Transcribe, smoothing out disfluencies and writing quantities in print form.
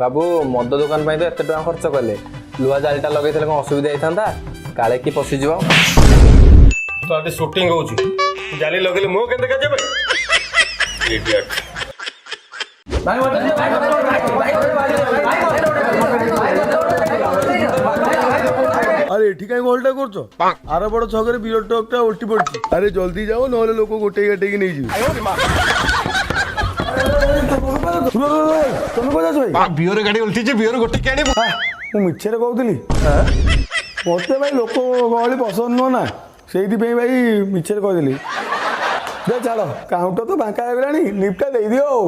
बाबू मद दुकान तो एत टाँग खर्च कले लुआ जालीटा लगे कौन असुविधा होता काले कि पशिज तो आज शूटिंग हो जाली लगे मुह के अरे एठी कहीं गोलटा करछो आर बड़ छकरे बियर टकटा उल्टी पड़छि अरे जल्दी जाओ नहले लोक गोटे गाटे की नहीं जी तुम को भाई बियर गाड़ी उल्टी बियर गोटे के आनी ମୁଁ ମିଛରେ କହୁଥିଲି ମୋତେ ଭାଇ ଲୋକ ଗହଳି ପସନ୍ଦ ନୁହଁ ନା ସେଇଥିପାଇଁ ଭାଇ ମିଛରେ କହିଥିଲି ଦେ ଛାଡ଼ କାଉଣ୍ଟର ତ ଫାଙ୍କା ହେଇଗଲାଣି ଲିଫ୍ଟଟା ଦେଇଦିଅ ଆଉ